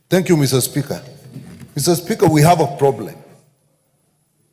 Thank you, Mr. Speaker. Mr. Speaker, we have a problem.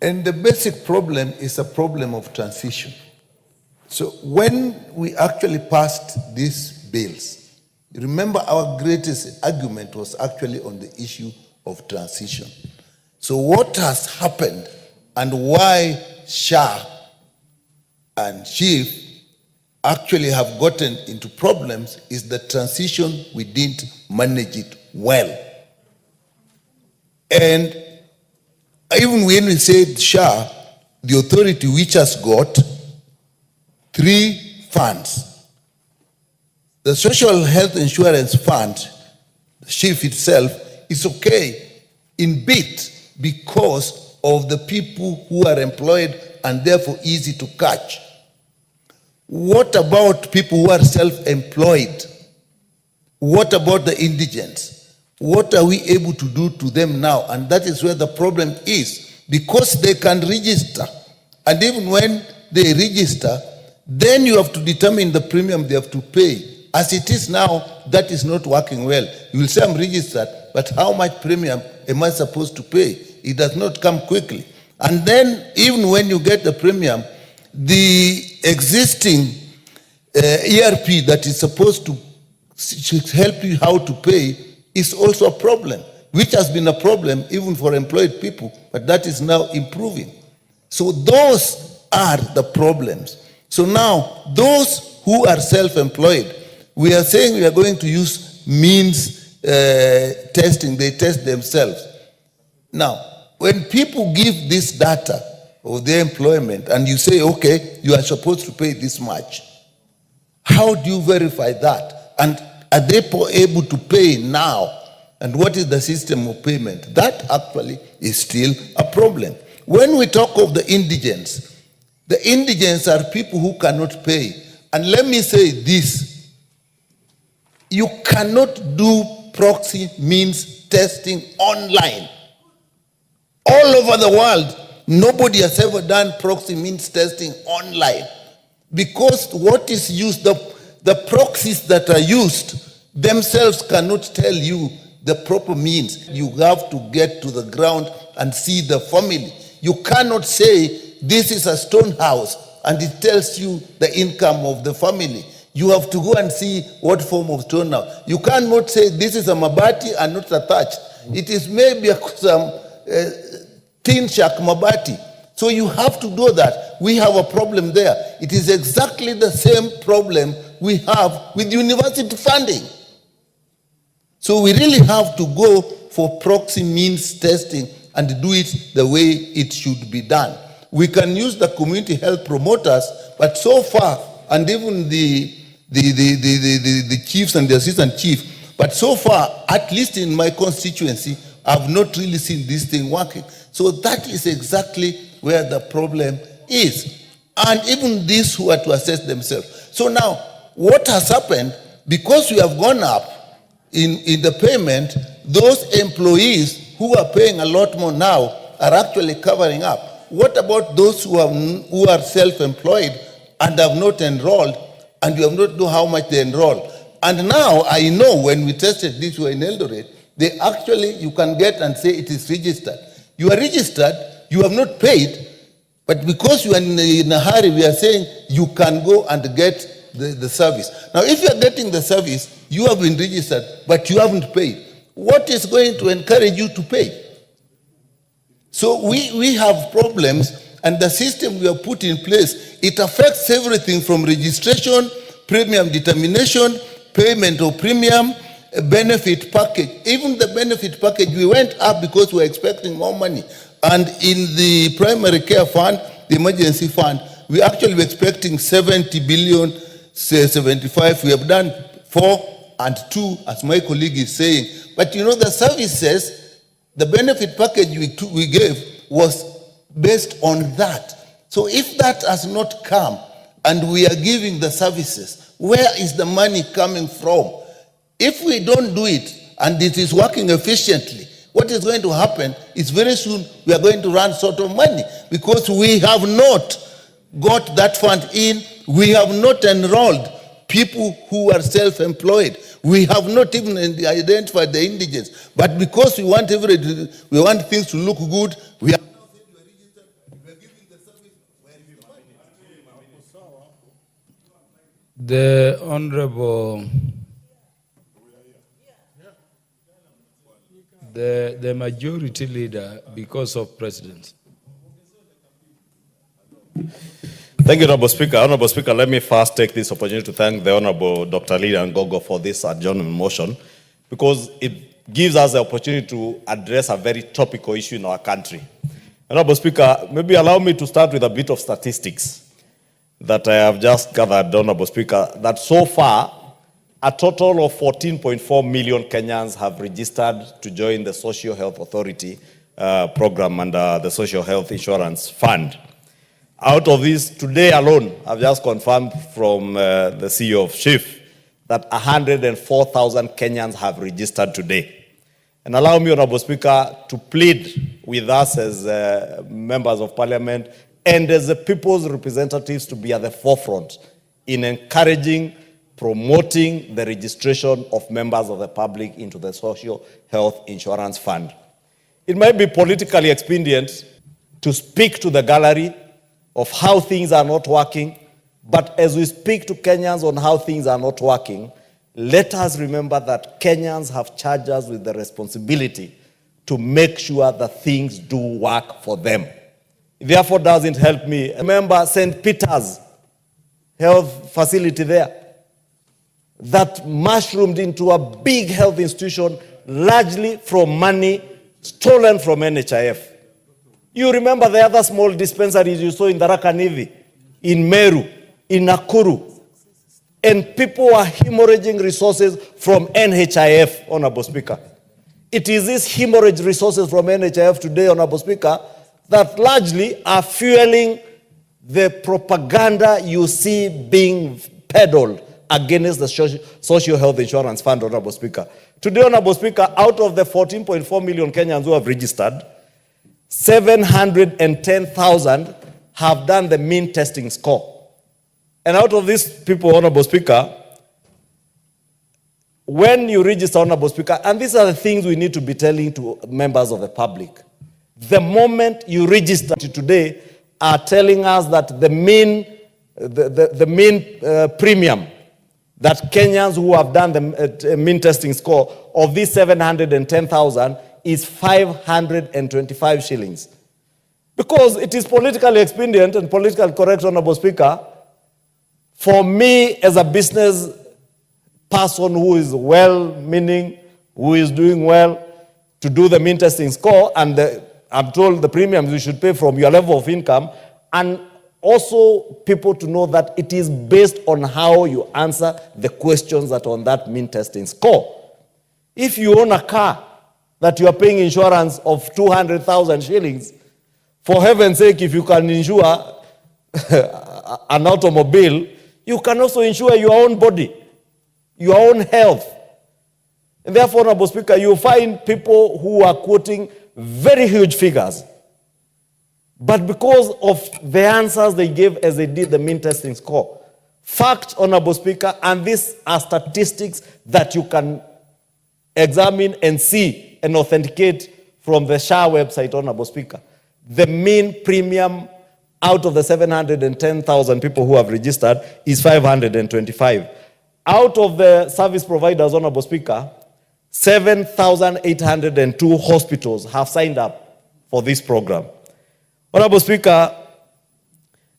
And the basic problem is a problem of transition. So when we actually passed these bills, remember our greatest argument was actually on the issue of transition. So what has happened and why SHA and SHIF actually have gotten into problems is the transition, we didn't manage it well. And even when we said SHA, the authority which has got 3 funds. The Social Health Insurance Fund, SHIF itself, is okay in bit because of the people who are employed and therefore easy to catch. What about people who are self-employed? What about the indigents? What are we able to do to them now? And that is where the problem is, because they can register. And even when they register, then you have to determine the premium they have to pay. As it is now, that is not working well. You will say, I'm registered, but how much premium am I supposed to pay? It does not come quickly. And then, even when you get the premium, the existing ERP that is supposed to help you how to pay is also a problem, which has been a problem even for employed people, but that is now improving. So those are the problems. So now, those who are self-employed, we are saying we are going to use means testing. They test themselves. Now, when people give this data of their employment and you say, okay, you are supposed to pay this much, how do you verify that? And are they able to pay now? And what is the system of payment? That actually is still a problem. When we talk of the indigents are people who cannot pay. And let me say this, you cannot do proxy means testing online. All over the world, nobody has ever done proxy means testing online. Because what is used, the proxies that are used themselves cannot tell you the proper means. You have to get to the ground and see the family. You cannot say this is a stone house and it tells you the income of the family. You have to go and see what form of stone house. You cannot say this is a mabati and not attached. It is maybe some tin shack mabati. So you have to do that. We have a problem there. It is exactly the same problem we have with university funding. So we really have to go for proxy means testing and do it the way it should be done. We can use the community health promoters, but so far, and even the chiefs and the assistant chief, but so far, at least in my constituency, I've not really seen this thing working. So that is exactly where the problem is. And even these who are to assess themselves. So now, what has happened, because we have gone up in the payment, those employees who are paying a lot more now are actually covering up. What about those who are self-employed and have not enrolled, and you have not know how much they enroll? And now I know when we tested this in Eldoret, they actually, you can get and say it is registered. You are registered, you have not paid, but because you are in a hurry, we are saying you can go and get the service. Now, if you are getting the service, you have been registered, but you haven't paid. What is going to encourage you to pay? So we have problems, and the system we have put in place, it affects everything from registration, premium determination, payment of premium, benefit package. Even the benefit package, we went up because we were expecting more money. And in the primary care fund, the emergency fund, we actually were expecting 70 billion, say 75. We have done 4 and 2, as my colleague is saying. But you know, the services, the benefit package we gave was based on that. So if that has not come and we are giving the services, where is the money coming from? If we don't do it and it is working efficiently, what is going to happen is very soon we are going to run short of money because we have not got that fund in, we have not enrolled people who are self-employed. We have not even identified the indigents. But because we want things to look good, we are now saying you are registered, we are giving the service. The Honorable, the Majority Leader, because of President. Thank you, Honorable Speaker. Honorable Speaker, let me first take this opportunity to thank the Honorable Dr. Lida Ngogo for this adjournment motion, because it gives us the opportunity to address a very topical issue in our country. Honorable Speaker, maybe allow me to start with a bit of statistics that I have just gathered, Honorable Speaker, that so far, a total of 14.4 million Kenyans have registered to join the Social Health Authority program under the Social Health Insurance Fund. Out of this, today alone, I've just confirmed from the CEO of SHIF that 104,000 Kenyans have registered today. And allow me, Honorable Speaker, to plead with us as members of Parliament and as the people's representatives to be at the forefront in encouraging, promoting the registration of members of the public into the Social Health Insurance Fund. It might be politically expedient to speak to the gallery of how things are not working, but as we speak to Kenyans on how things are not working, let us remember that Kenyans have charged us with the responsibility to make sure that things do work for them. It therefore doesn't help me. Remember St. Peter's health facility there that mushroomed into a big health institution largely from money stolen from NHIF. You remember the other small dispensaries you saw in Tharaka Nithi, in Meru, in Nakuru, and people are hemorrhaging resources from NHIF, Honorable Speaker. It is these hemorrhage resources from NHIF today, Honorable Speaker, that largely are fueling the propaganda you see being peddled against the Social Health Insurance Fund, Honorable Speaker. Today, Honorable Speaker, out of the 14.4 million Kenyans who have registered, 710,000 have done the mean testing score. And out of these people, Honorable Speaker, when you register, Honorable Speaker, and these are the things we need to be telling to members of the public, the moment you register today are telling us that the mean premium that Kenyans who have done the mean testing score of these 710,000 is 525 shillings. Because it is politically expedient and politically correct, Honorable Speaker, for me as a business person who is well-meaning, who is doing well, to do the mean testing score, and I'm told the premiums you should pay from your level of income, and also people to know that it is based on how you answer the questions that are on that mean testing score. If you own a car that you are paying insurance of 200,000 shillings, for heaven's sake, if you can insure an automobile, you can also insure your own body, your own health. And therefore, Honorable Speaker, you find people who are quoting very huge figures. But because of the answers they gave as they did the mean testing score, fact, Honorable Speaker, and these are statistics that you can examine and see and authenticate from the SHA website, Honorable Speaker. The mean premium out of the 710,000 people who have registered is 525. Out of the service providers, Honorable Speaker, 7,802 hospitals have signed up for this program. Honorable Speaker,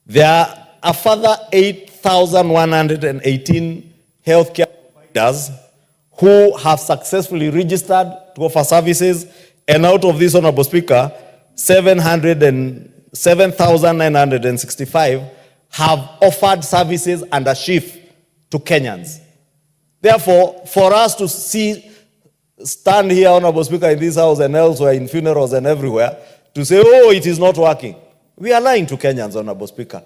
there are a further 8,118 healthcare providers who have successfully registered to offer services, and out of this, Honorable Speaker, 7,965 have offered services under SHIF to Kenyans. Therefore, for us to stand here, Honorable Speaker, in this house and elsewhere, in funerals and everywhere, to say, oh, it is not working, we are lying to Kenyans, Honorable Speaker.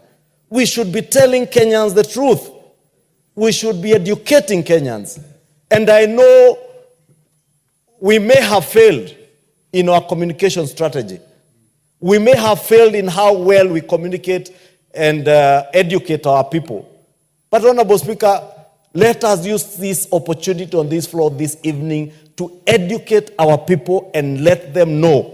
We should be telling Kenyans the truth. We should be educating Kenyans. And I know we may have failed in our communication strategy. We may have failed in how well we communicate and educate our people. But, Honorable Speaker, Let us use this opportunity on this floor this evening to educate our people and let them know